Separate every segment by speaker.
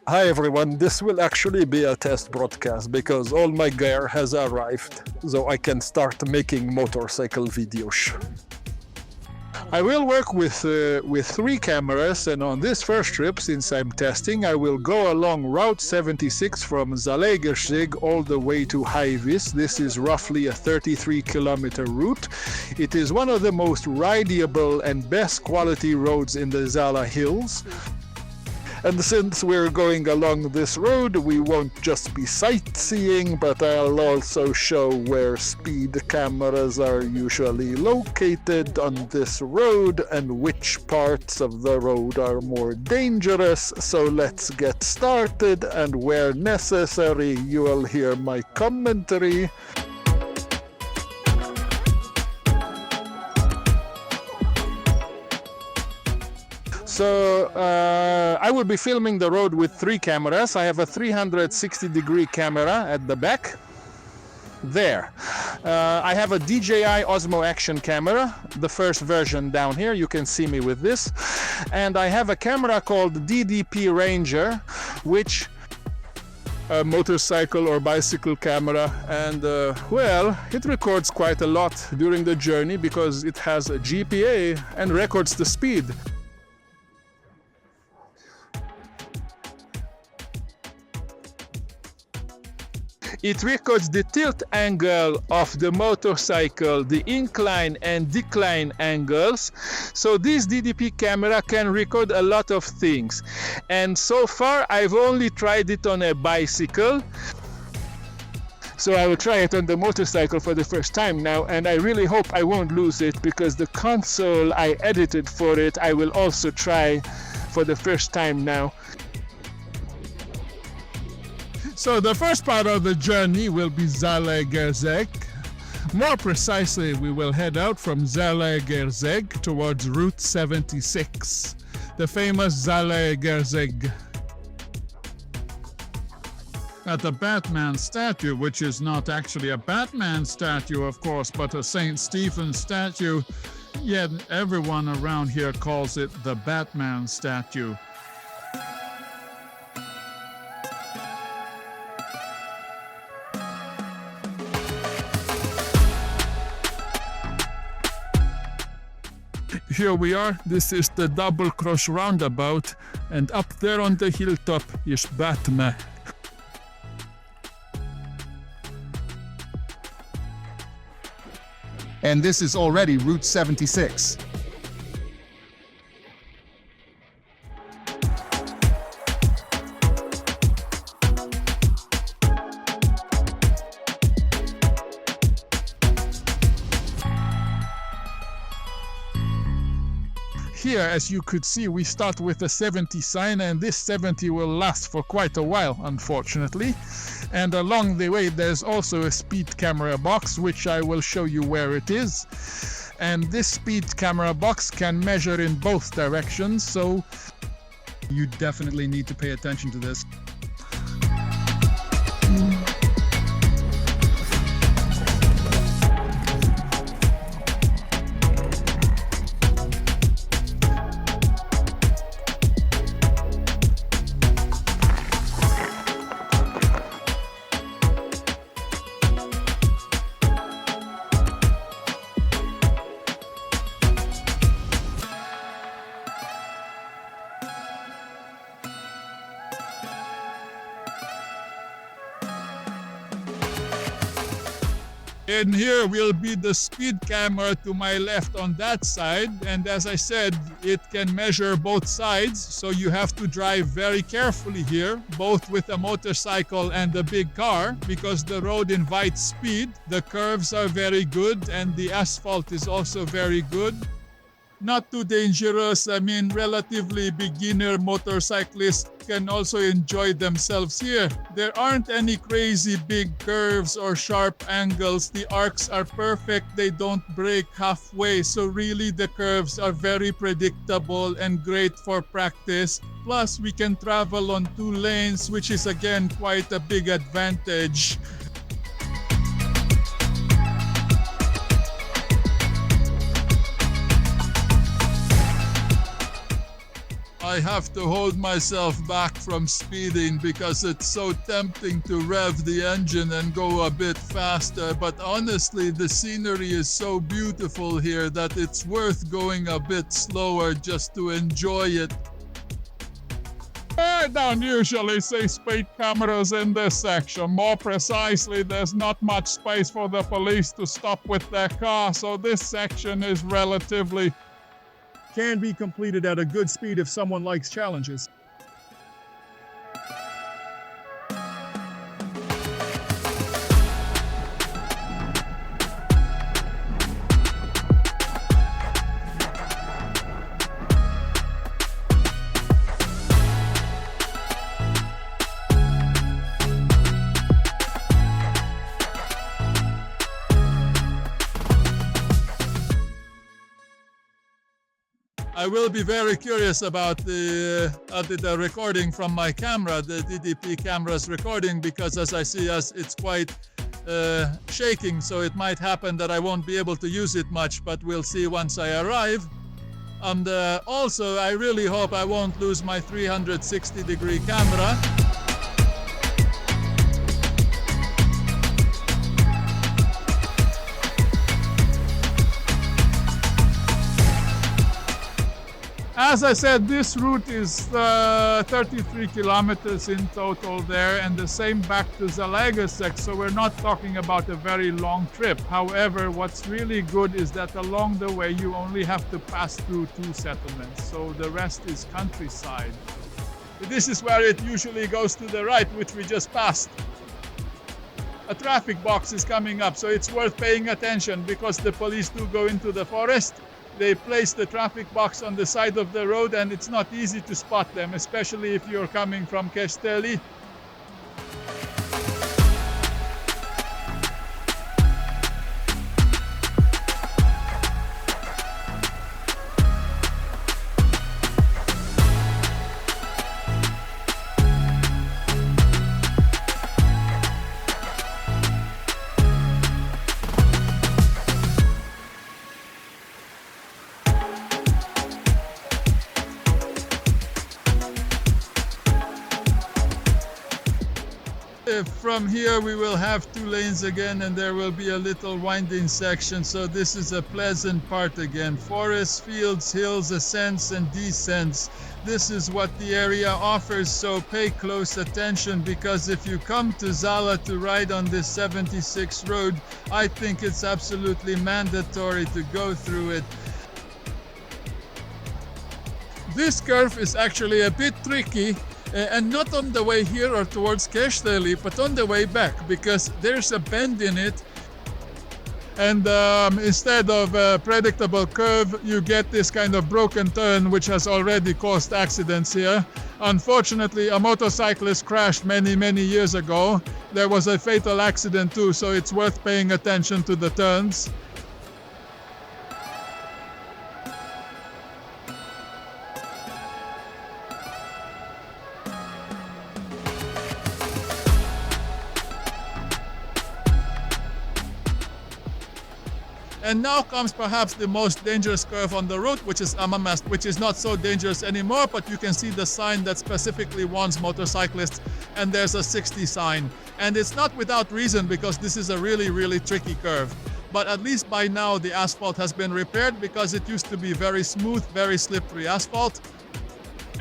Speaker 1: Hi everyone, this will actually be a test broadcast because all my gear has arrived, so I can start making motorcycle videos. I will work with three cameras, and on this first trip, since I'm testing, I will go along Route 76 from Zalagerszeg all the way to Hévíz. This is roughly a 33-kilometer route. It is one of the most rideable and best quality roads in the Zala Hills. And since we're going along this road, we won't just be sightseeing, but I'll also show where speed cameras are usually located on this road and which parts of the road are more dangerous. So let's get started, and where necessary, you will hear my commentary. So I will be filming the road with three cameras. I have a 360-degree camera at the back. There. I have a DJI Osmo Action camera, the first version down here. You can see me with this. And I have a camera called DDP Ranger, which a motorcycle or bicycle camera, and well, it records quite a lot during the journey because it has a GPA and records the speed. It records the tilt angle of the motorcycle, the incline and decline angles. So this DDP camera can record a lot of things. And so far I've only tried it on a bicycle. So I will try it on the motorcycle for the first time now, and I really hope I won't lose it because the console I edited for it I will also try for the first time now. So the first part of the journey will be Zalagerszeg. More precisely, we will head out from Zalagerszeg towards Route 76, the famous Zalagerszeg. At the Batman statue, which is not actually a Batman statue, of course, but a St. Stephen statue, yet everyone around here calls it the Batman statue. Here we are, this is the double cross roundabout, and up there on the hilltop is Batman.
Speaker 2: And this is already Route 76.
Speaker 1: Here, as you could see, we start with a 70 sign, and this 70 will last for quite a while, unfortunately. And along the way, there's also a speed camera box, which I will show you where it is. And this speed camera box can measure in both directions, so
Speaker 2: You definitely need to pay attention to this.
Speaker 1: and here will be the speed camera to my left on that side, and as I said, it can measure both sides, so you have to drive very carefully here, both with a motorcycle and a big car, because the road invites speed. The curves are very good and the asphalt is also very good. Not too dangerous. I mean, relatively beginner motorcyclists can also enjoy themselves here. There aren't any crazy big curves or sharp angles. The arcs are perfect. They don't break halfway. So really the curves are very predictable and great for practice. Plus, we can travel on 2 lanes, which is again quite a big advantage. I have to hold myself back from speeding because it's so tempting to rev the engine and go a bit faster. But honestly, the scenery is so beautiful here that it's worth going a bit slower just to enjoy it.
Speaker 3: I don't usually see speed cameras in this section. More precisely, there's not much space for the police to stop with their car, so this section is relatively...
Speaker 2: Can be completed at a good speed if someone likes challenges.
Speaker 1: I will be very curious about the recording from my camera, the DDP camera's recording, because as I see, it's quite shaking, so it might happen that I won't be able to use it much, but we'll see once I arrive. And also, I really hope I won't lose my 360-degree camera.
Speaker 3: As I said, this route is 33 kilometers in total there, and the same back to Zalagerszeg, so we're not talking about a very long trip. However, what's really good is that along the way you only have to pass through 2 settlements, so the rest is countryside.
Speaker 1: This is where it usually goes to the right, which we just passed. A traffic box is coming up, so it's worth paying attention because the police do go into the forest. They place the traffic box on the side of the road and it's not easy to spot them, especially if you're coming from Kesteli. From here we will have 2 lanes again and there will be a little winding section, so this is a pleasant part again. Forests, fields, hills, ascents and descents. This is what the area offers, so pay close attention because if you come to Zala to ride on this 76 road, I think it's absolutely mandatory to go through it. This curve is actually a bit tricky. And not on the way here or towards Kesteli, but on the way back, because there's a bend in it. And instead of a predictable curve, you get this kind of broken turn, which has already caused accidents here. Unfortunately, a motorcyclist crashed many years ago. There was a fatal accident too, so it's worth paying attention to the turns. And now comes perhaps the most dangerous curve on the route, which is Amamest, which is not so dangerous anymore, but you can see the sign that specifically warns motorcyclists, and there's a 60 sign. And it's not without reason because this is a really tricky curve. But at least by now the asphalt has been repaired because it used to be very smooth, very slippery asphalt.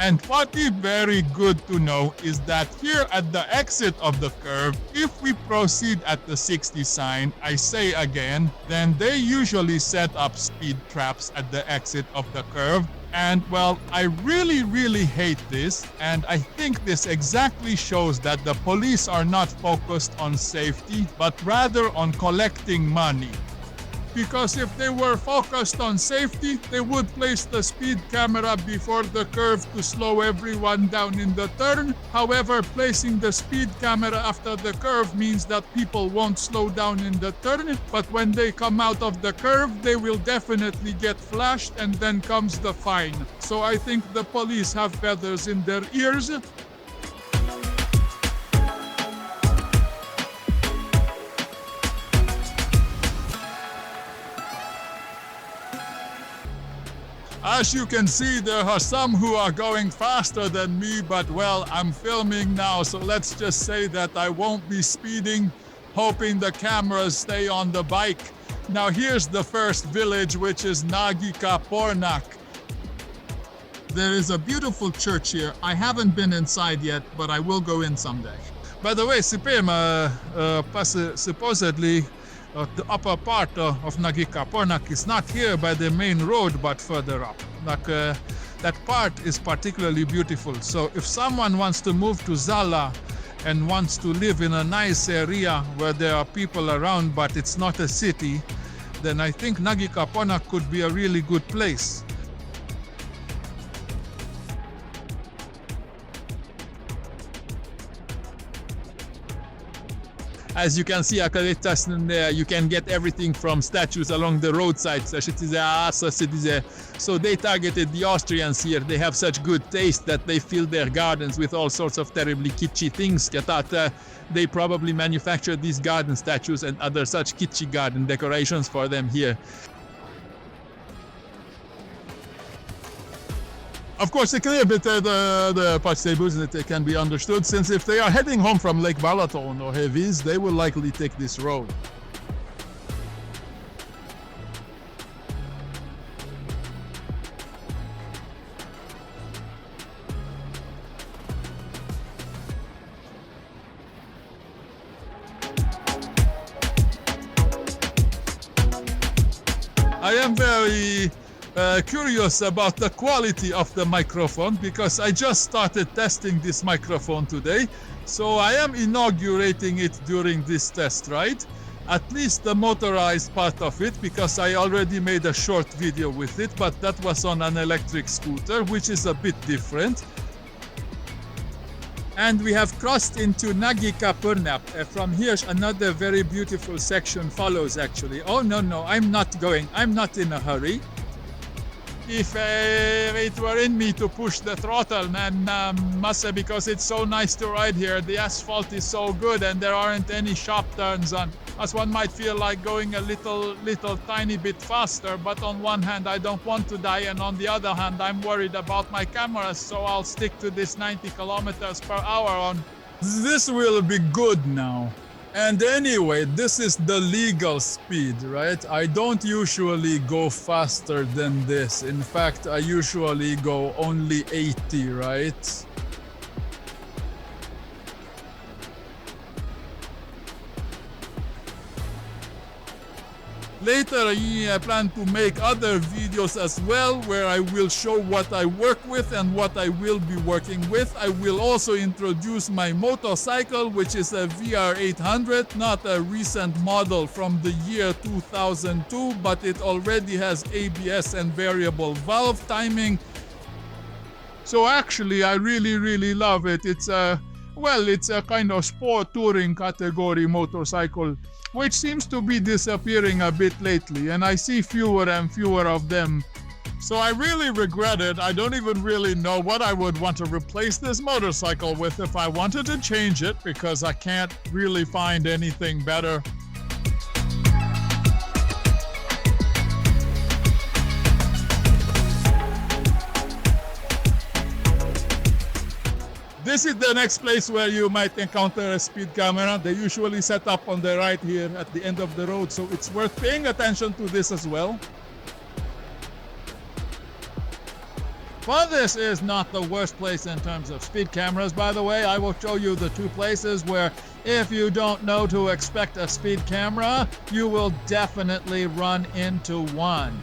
Speaker 3: And what is very good to know is that here at the exit of the curve, if we proceed at the 60 sign, I say again, then they usually set up speed traps at the exit of the curve. And well, I really hate this, and I think this exactly shows that the police are not focused on safety, but rather on collecting money. Because if they were focused on safety, they would place the speed camera before the curve to slow everyone down in the turn. However, placing the speed camera after the curve means that people won't slow down in the turn, but when they come out of the curve, they will definitely get flashed and then comes the fine. So I think the police have feathers in their ears. As you can see, there are some who are going faster than me, but well, I'm filming now, so let's just say that I won't be speeding, hoping the cameras stay on the bike. Now here's the first village, which is Nagykapornak. There is a beautiful church here. I haven't been inside yet, but I will go in someday. By the way, supposedly the upper part of Nagykapornak is not here by the main road, but further up. That part is particularly beautiful. So if someone wants to move to Zala and wants to live in a nice area where there are people around, but it's not a city, then I think Nagykapornak could be a really good place. As you can see, you can get everything from statues along the roadside. So they targeted the Austrians here. They have such good taste that they fill their gardens with all sorts of terribly kitschy things. They probably manufacture these garden statues and other such kitschy garden decorations for them here. Of course, a clear bit the Pachsebus that it can be understood, since if they are heading home from Lake Balaton or Hévíz, they will likely take this road. I am very curious about the quality of the microphone, because I just started testing this microphone today, so I am inaugurating it during this test ride, at least the motorized part of it, because I already made a short video with it, but that was on an electric scooter, which is a bit different. And we have crossed into Nagykapornak. From here, another very beautiful section follows actually. Oh no, I'm not in a hurry. If it were in me to push the throttle, man, must say, because it's so nice to ride here. The asphalt is so good and there aren't any sharp turns on. As one might feel like going a little tiny bit faster, but on one hand I don't want to die, and on the other hand I'm worried about my cameras, so I'll stick to this 90 kilometers per hour on. This will be good now. And anyway, this is the legal speed, right? I don't usually go faster than this. In fact, I usually go only 80, right? Later, I plan to make other videos as well, where I will show what I work with and what I will be working with. I will also introduce my motorcycle, which is a VR800, not a recent model from the year 2002, but it already has ABS and variable valve timing. So actually, I really love it. It's a kind of sport touring category motorcycle, which seems to be disappearing a bit lately, and I see fewer and fewer of them. So I really regret it. I don't even really know what I would want to replace this motorcycle with if I wanted to change it, because I can't really find anything better. This is the next place where you might encounter a speed camera. They usually set up on the right here at the end of the road, so it's worth paying attention to this as well. But this is not the worst place in terms of speed cameras, by the way. I will show you the two places where, if you don't know to expect a speed camera, you will definitely run into one.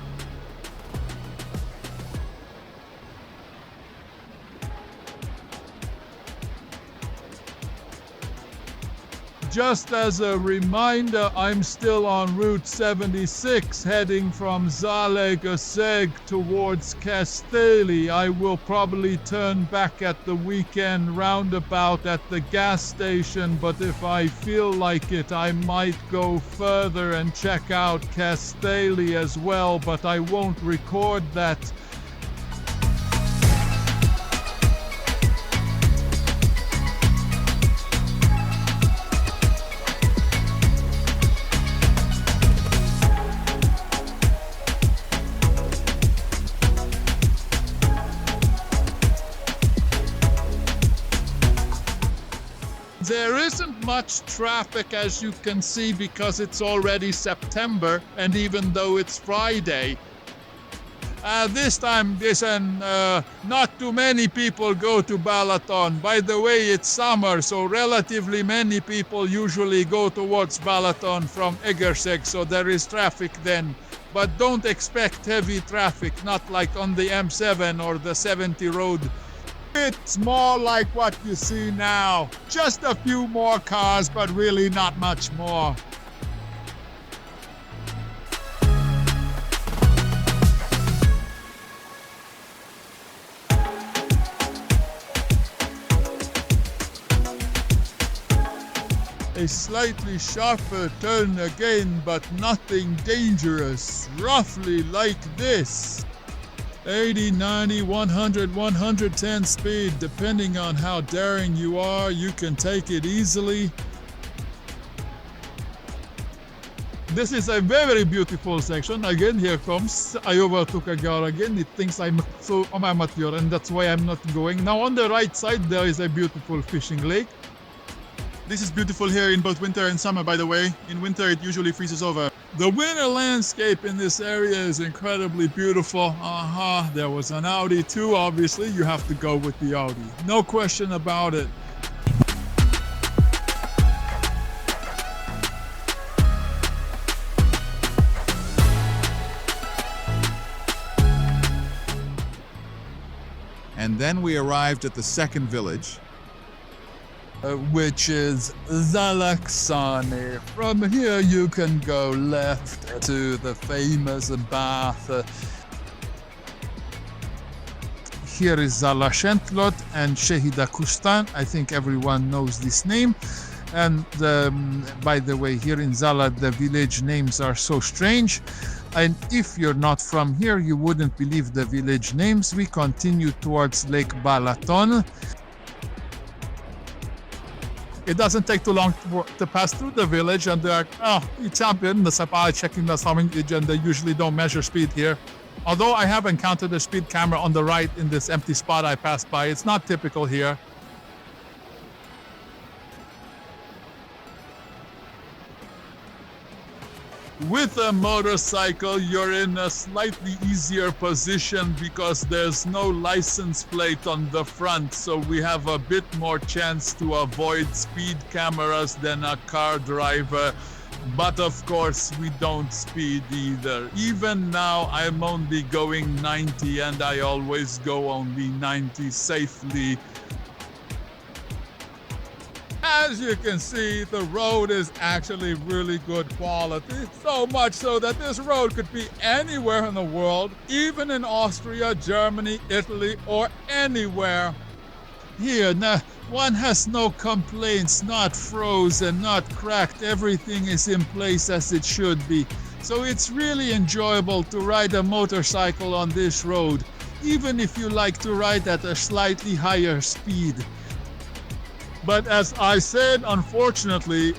Speaker 3: Just as a reminder, I'm still on Route 76 heading from Zalagerszeg towards Castelli. I will probably turn back at the weekend roundabout at the gas station, but if I feel like it, I might go further and check out Castelli as well, but I won't record that.
Speaker 2: There isn't much traffic, as you can see, because it's already September, and even though it's Friday.
Speaker 3: This time, not too many people go to Balaton. By the way, it's summer, so relatively many people usually go towards Balaton from Egerseg, so there is traffic then. But don't expect heavy traffic, not like on the M7 or the 70 road. It's more like what you see now. Just a few more cars, but really not much more. A slightly sharper turn again, but nothing dangerous. Roughly like this. 80, 90, 100, 110 speed. Depending on how daring you are, you can take it easily. This is a very beautiful section. Again, here comes. I overtook a girl again. It thinks I'm so amateur, and that's why I'm not going. Now on the right side, there is a beautiful fishing lake.
Speaker 4: This is beautiful here in both winter and summer, by the way. In winter, it usually freezes over.
Speaker 3: The winter landscape in this area is incredibly beautiful. There was an Audi too, obviously. You have to go with the Audi. No question about it.
Speaker 4: And then we arrived at the second village,
Speaker 3: Which is Zala County. From here you can go left to the famous bath. Here is Zalagerszeg and Hévíz. I think everyone knows this name. And by the way, here in Zala, the village names are so strange. And if you're not from here, you wouldn't believe the village names. We continue towards Lake Balaton. It doesn't take too long to pass through the village, and they're you champion the Sapa checking the summing and they usually don't measure speed here. Although I have encountered a speed camera on the right in this empty spot I passed by, it's not typical here. With a motorcycle, you're in a slightly easier position because there's no license plate on the front, so we have a bit more chance to avoid speed cameras than a car driver. But of course, we don't speed either. Even now, I'm only going 90, and I always go only 90 safely. As you can see, the road is actually really good quality. So much so that this road could be anywhere in the world, even in Austria, Germany, Italy, or anywhere. Here, now, one has no complaints, not frozen, not cracked. Everything is in place as it should be. So it's really enjoyable to ride a motorcycle on this road, even if you like to ride at a slightly higher speed. But as I said, unfortunately,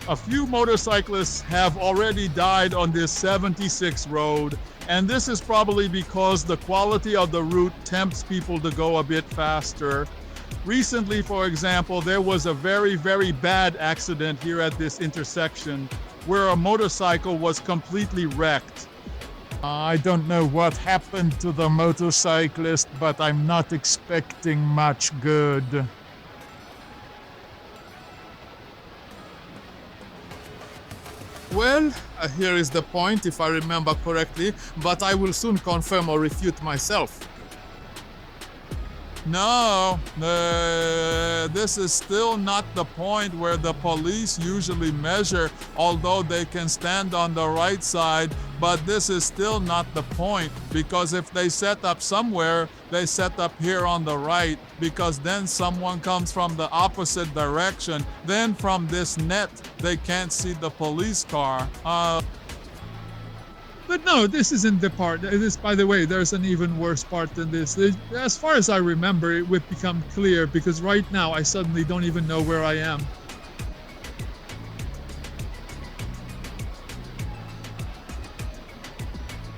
Speaker 3: a few motorcyclists have already died on this 76 road, and this is probably because the quality of the route tempts people to go a bit faster. Recently, for example, there was a very, very bad accident here at this intersection where a motorcycle was completely wrecked. I don't know what happened to the motorcyclist, but I'm not expecting much good.
Speaker 4: Well, here is the point, if I remember correctly, but I will soon confirm or refute myself.
Speaker 3: No, this is still not the point where the police usually measure, although they can stand on the right side, but this is still not the point, because if they set up somewhere, they set up here on the right, because then someone comes from the opposite direction, then from this net, they can't see the police car.
Speaker 2: But no, this isn't the part. This, by the way, there's an even worse part than this. As far as I remember, it would become clear because right now I suddenly don't even know where I am.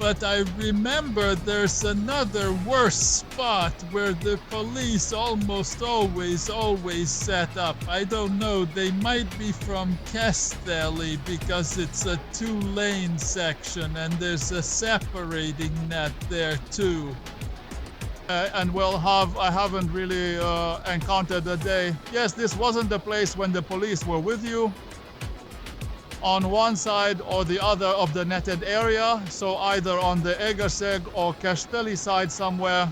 Speaker 2: But I remember there's another worse spot where the police almost always set up. I don't know, they might be from Castelli because it's a 2-lane section and there's a separating net there too.
Speaker 3: And well, I haven't really encountered a day. Yes, this wasn't the place when the police were with you on one side or the other of the netted area, so either on the Zalagerszeg or Castelli side somewhere.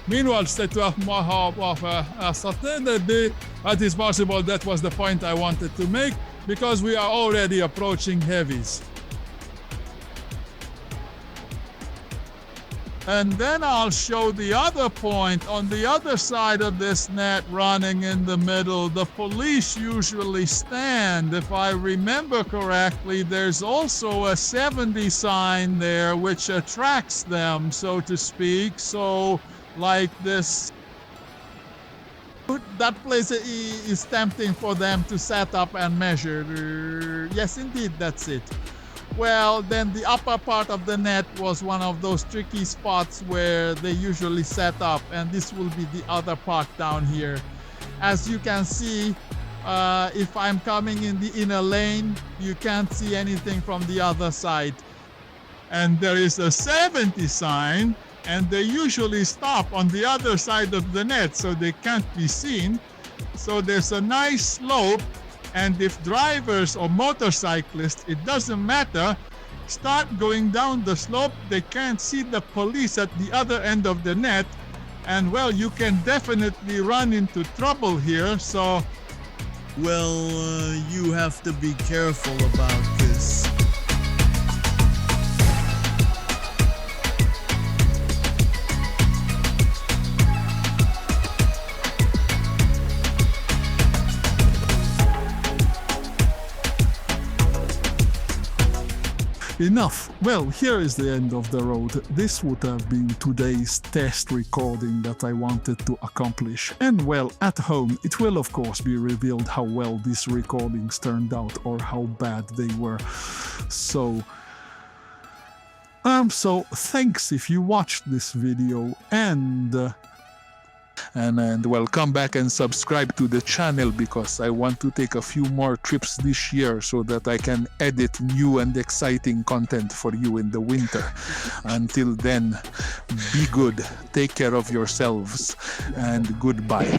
Speaker 2: Meanwhile, it is possible that was the point I wanted to make, because we are already approaching Hévíz. And then I'll show the other point on the other side of this net running in the middle. The police usually stand. If I remember correctly, there's also a 70 sign there which attracts them, so to speak. So like this, that place is tempting for them to set up and measure. Yes, indeed, that's it. Well, then the upper part of the net was one of those tricky spots where they usually set up, and this will be the other part down here. As you can see, if I'm coming in the inner lane, you can't see anything from the other side.
Speaker 3: And there is a 70 sign, and they usually stop on the other side of the net so they can't be seen. So there's a nice slope, and if drivers or motorcyclists, it doesn't matter, start going down the slope, they can't see the police at the other end of the net, and well, you can definitely run into trouble here. So
Speaker 5: well, you have to be careful about this.
Speaker 2: Enough. Well, here is the end of the road. This would have been today's test recording that I wanted to accomplish. And well, at home, it will of course be revealed how well these recordings turned out or how bad they were. So thanks if you watched this video, and well, come back and subscribe to the channel, because I want to take a few more trips this year so that I can edit new and exciting content for you in the winter. Until then, be good, take care of yourselves, and goodbye.